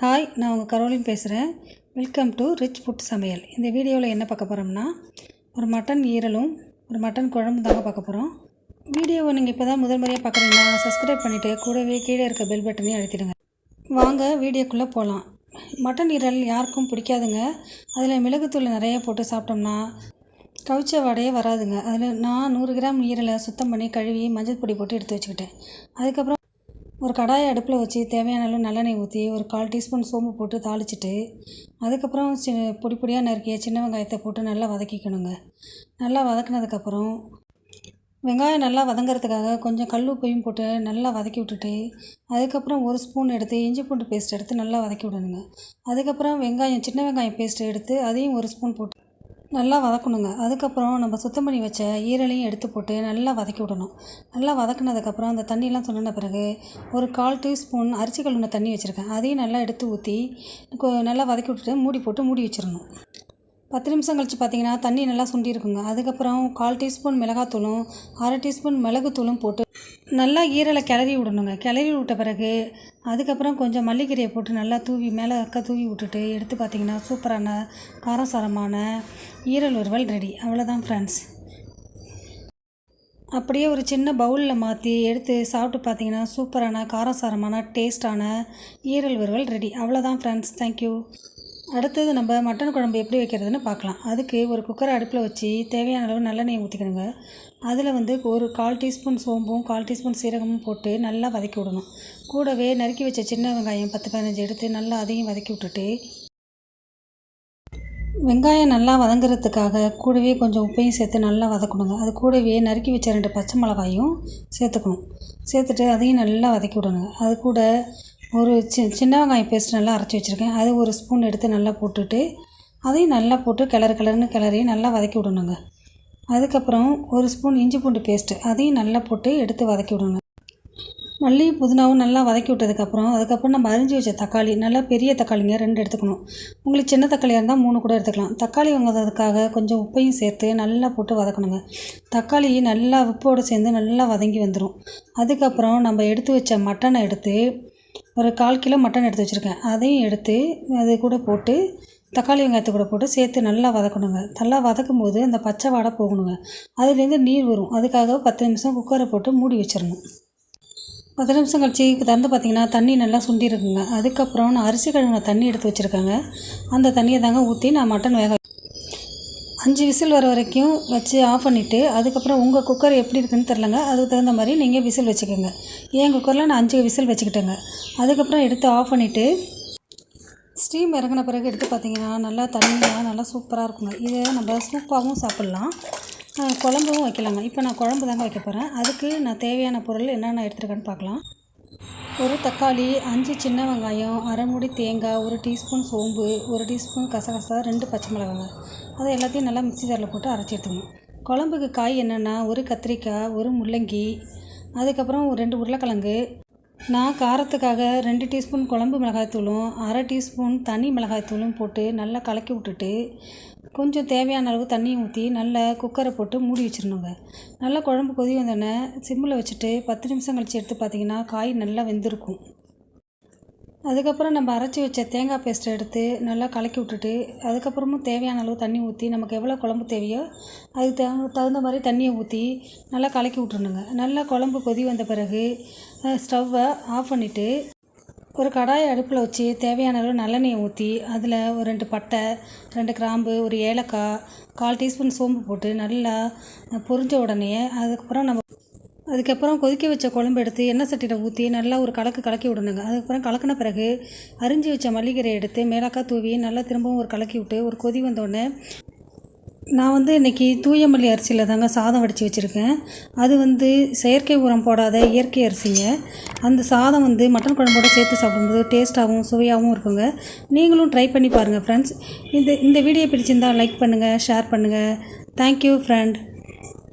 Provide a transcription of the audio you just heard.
Hi, நான் உங்கள் Caroline பேசுகிறேன். வெல்கம் டு ரிச் ஃபுட் சமையல். இந்த வீடியோவில் என்ன பார்க்க போகிறோம்னா, ஒரு மட்டன் ஈரலும் ஒரு மட்டன் குழம்பு தாங்க பார்க்க போகிறோம். வீடியோவை நீங்கள் இப்போ தான் முதல் முறையாக பார்க்குறீங்கன்னா சப்ஸ்கிரைப் பண்ணிவிட்டு கூடவே கீழே இருக்க பெல் பட்டனையும் அழுத்திடுங்க. வாங்க வீடியோக்குள்ளே போகலாம். மட்டன் ஈரல் யாருக்கும் பிடிக்காதுங்க. அதில் மிளகுத்தூள் நிறைய போட்டு சாப்பிட்டோம்னா கவுச்ச வாடையே வராதுங்க. அதில் நான் 100 கிராம் ஈரலை சுத்தம் பண்ணி கழுவி மஞ்சள் பொடி போட்டு எடுத்து வச்சுக்கிட்டேன். அதுக்கப்புறம் ஒரு கடாயை அடுப்பில் வச்சு தேவையான அளவு நல்லெண்ணெய் ஊற்றி ஒரு 1/4 டீஸ்பூன் சோம்பு போட்டு தாளிச்சிட்டு அதுக்கப்புறம் பொடி பொடியாக நறுக்கிய சின்ன வெங்காயத்தை போட்டு நல்லா வதக்கிக்கணுங்க. நல்லா வதக்கினதுக்கப்புறம் வெங்காயம் நல்லா வதங்கிறதுக்காக கொஞ்சம் கல் உப்பையும் போட்டு நல்லா வதக்கி விட்டுட்டு அதுக்கப்புறம் 1 ஸ்பூன் எடுத்து இஞ்சி பூண்டு பேஸ்ட் எடுத்து நல்லா வதக்கி விடணுங்க. அதுக்கப்புறம் சின்ன வெங்காயம் பேஸ்ட்டு எடுத்து அதையும் 1 ஸ்பூன் போட்டு நல்லா வதக்கணுங்க. அதுக்கப்புறம் நம்ம சுத்தம் பண்ணி வச்ச ஈரலையும் எடுத்து போட்டு நல்லா வதக்கி விடணும். நல்லா வதக்கினதுக்கப்புறம் அந்த தண்ணியெலாம் சொன்ன பிறகு ஒரு 1/4 டீஸ்பூன் அரிசி கழுவின தண்ணி வச்சுருக்கேன். அதையும் நல்லா எடுத்து ஊற்றி நல்லா வதக்கி விட்டுட்டு மூடி வச்சிடணும். 10 நிமிஷம் கழித்து பார்த்திங்கன்னா தண்ணி நல்லா சுண்டி இருக்குங்க. அதுக்கப்புறம் 1/4 டீஸ்பூன் மிளகாத்தூளும் 1/2 டீஸ்பூன் மிளகுத்தூளும் போட்டு நல்லா ஈரலை கிளறி விடணுங்க. கிளறி விட்ட பிறகு அதுக்கப்புறம் கொஞ்சம் மல்லிக்கீரையை போட்டு நல்லா மேலே தூவி விட்டுட்டு எடுத்து பார்த்திங்கன்னா சூப்பரான காரசாரமான ஈரல் வறுவல் ரெடி. அவ்வளோதான் ஃப்ரெண்ட்ஸ். அப்படியே ஒரு சின்ன பவுலில் மாற்றி எடுத்து சாப்பிட்டு பார்த்திங்கன்னா சூப்பரான காரசாரமான டேஸ்டான ஈரல் வறுவல் ரெடி. அவ்வளோதான் ஃப்ரெண்ட்ஸ். தேங்க்யூ. அடுத்தது நம்ம மட்டன் குழம்பு எப்படி வைக்கிறதுன்னு பார்க்கலாம். அதுக்கு ஒரு குக்கரை அடுப்பில் வச்சு தேவையான அளவு நல்லெண்ணெய் ஊற்றிக்கணுங்க. அதில் ஒரு 1/4 டீஸ்பூன் சோம்பும் 1/4 டீஸ்பூன் சீரகமும் போட்டு நல்லா வதக்கி விடணும். கூடவே நறுக்கி வச்ச சின்ன வெங்காயம் 10-15 எடுத்து நல்லா அதையும் வதக்கி விட்டுட்டு வெங்காயம் நல்லா வதங்குறதுக்காக கூடவே கொஞ்சம் உப்பையும் சேர்த்து நல்லா வதக்கணுங்க. அது கூடவே நறுக்கி வச்ச 2 பச்சை மிளகாயும் சேர்த்துட்டு அதையும் நல்லா வதக்கி விடணுங்க. அது கூட ஒரு சின்ன வெங்காயம் பேஸ்ட் நல்லா அரைச்சி வச்சுருக்கேன். அது 1 ஸ்பூன் எடுத்து நல்லா போட்டுட்டு அதையும் நல்லா போட்டு கிளறி நல்லா வதக்கி விடணுங்க. அதுக்கப்புறம் 1 ஸ்பூன் இஞ்சி பூண்டு பேஸ்ட்டு அதையும் நல்லா போட்டு எடுத்து வதக்கி விடணுங்க. மல்லி புதினாவும் நல்லா வதக்கி அதுக்கப்புறம் நம்ம அரிஞ்சு வச்ச தக்காளி, நல்லா பெரிய தக்காளிங்க 2 எடுத்துக்கணும். உங்களுக்கு சின்ன தக்காளியாக இருந்தால் 3 கூட எடுத்துக்கலாம். தக்காளி வாங்குறதுக்காக கொஞ்சம் உப்பையும் சேர்த்து நல்லா போட்டு வதக்கணுங்க. தக்காளி நல்லா உப்போடு சேர்ந்து நல்லா வதங்கி வந்துடும். அதுக்கப்புறம் நம்ம எடுத்து வச்ச மட்டனை எடுத்து ஒரு 1/4 கிலோ மட்டன் எடுத்து வச்சுருக்கேன். அதையும் எடுத்து அது கூட போட்டு தக்காளி வெங்காயத்தை கூட போட்டு சேர்த்து நல்லா வதக்கணுங்க. நல்லா வதக்கும் போது அந்த பச்சை வாடை போகணுங்க. அதுலேருந்து நீர் வரும். அதுக்காக 10 நிமிஷம் குக்கரை போட்டு மூடி வச்சிடணும். 10 நிமிஷம் கழிச்சு திறந்து பார்த்திங்கன்னா தண்ணி நல்லா சுண்டி இருக்குங்க. அதுக்கப்புறம் நான் அரிசி கழுவின தண்ணி எடுத்து வச்சுருக்கேங்க. அந்த தண்ணியை தாங்க ஊற்றி நான் மட்டன் 5 விசில் வர வரைக்கும் வச்சு ஆஃப் பண்ணிவிட்டு அதுக்கப்புறம் உங்கள் குக்கர் எப்படி இருக்குன்னு தெரிலங்க. அதுக்கு தகுந்த மாதிரி நீங்கள் விசில் வச்சுக்கோங்க. என் குக்கரில் நான் 5 விசில் வச்சுக்கிட்டேங்க. அதுக்கப்புறம் எடுத்து ஆஃப் பண்ணிவிட்டு ஸ்டீம் இறங்கின பிறகு எடுத்து பார்த்திங்கன்னா நல்லா தண்ணியாக நல்லா சூப்பராக இருக்குங்க. இதை நம்ம சூப்பாகவும் சாப்பிட்லாம், குழம்பும் வைக்கலாங்க. இப்போ நான் குழம்பு தாங்க வைக்க போகிறேன். அதுக்கு நான் தேவையான பொருள் என்னென்ன எடுத்துருக்கேன்னு பார்க்கலாம். ஒரு தக்காளி, 5 சின்ன வெங்காயம், அரை மூடி தேங்காய், 1 டீஸ்பூன் சோம்பு, 1 டீஸ்பூன் கசகசா, 2 பச்சை மிளகாங்க. அதை எல்லாத்தையும் நல்லா மிக்ஸி ஜாரில் போட்டு அரைச்சி எடுத்துக்கணும். குழம்புக்கு காய் என்னென்னா 1 கத்திரிக்காய், 1 முள்ளங்கி, அதுக்கப்புறம் 2 உருளைக்கிழங்கு. நான் காரத்துக்காக 2 டீஸ்பூன் குழம்பு மிளகாய்த்தூளும் 1/2 டீஸ்பூன் தனி மிளகாய்த்தூளும் போட்டு நல்லா கலக்கி விட்டுட்டு கொஞ்சம் தேவையான அளவு தண்ணி ஊற்றி நல்லா குக்கரை போட்டு மூடி வச்சிடணுங்க. நல்லா குழம்பு கொதி வந்தோடனே சிம்மில் வச்சுட்டு 10 நிமிஷம் கழித்து எடுத்து பார்த்திங்கன்னா காய் நல்லா வெந்திருக்கும். அதுக்கப்புறம் நம்ம அரைச்சி வச்ச தேங்காய் பேஸ்ட்டை எடுத்து நல்லா கலக்கி விட்டுட்டு அதுக்கப்புறமும் தேவையான அளவு தண்ணி ஊற்றி நமக்கு எவ்வளோ குழம்பு தேவையோ அதுக்கு தகுந்த மாதிரி தண்ணியை ஊற்றி நல்லா கலக்கி விட்டுருணுங்க. நல்லா குழம்பு கொதி வந்த பிறகு ஸ்டவ்வை ஆஃப் பண்ணிவிட்டு ஒரு கடாயை அடுப்பில் வச்சு தேவையான அளவு நல்லெண்ணெயை ஊற்றி அதில் ஒரு 2 பட்டை, 2 கிராம்பு, 1 ஏலக்காய், 1/4 டீஸ்பூன் சோம்பு போட்டு நல்லா பொரிஞ்ச உடனே அதுக்கப்புறம் கொதிக்க வச்ச குழம்பு எடுத்து எண்ணெய் சட்டியில் ஊற்றி நல்லா ஒரு கலக்கி விடணுங்க. அதுக்கப்புறம் கலக்கின பிறகு அரிஞ்சு வச்ச மல்லிகீரை எடுத்து மேலாக்காய் தூவி நல்லா திரும்பவும் ஒரு கலக்கி விட்டு ஒரு கொதி வந்தோடனே நான் இன்றைக்கி தூய மல்லி அரிசியில் தாங்க சாதம் வடித்து வச்சுருக்கேன். அது செயற்கை உரம் போடாத இயற்கை அரிசிங்க. அந்த சாதம் மட்டன் குழம்போடு சேர்த்து சாப்பிடும்போது டேஸ்ட்டாகவும் சுவையாகவும் இருக்குங்க. நீங்களும் ட்ரை பண்ணி பாருங்கள் ஃப்ரெண்ட்ஸ். இந்த வீடியோ பிடிச்சிருந்தால் லைக் பண்ணுங்கள், ஷேர் பண்ணுங்கள். Thank you friend.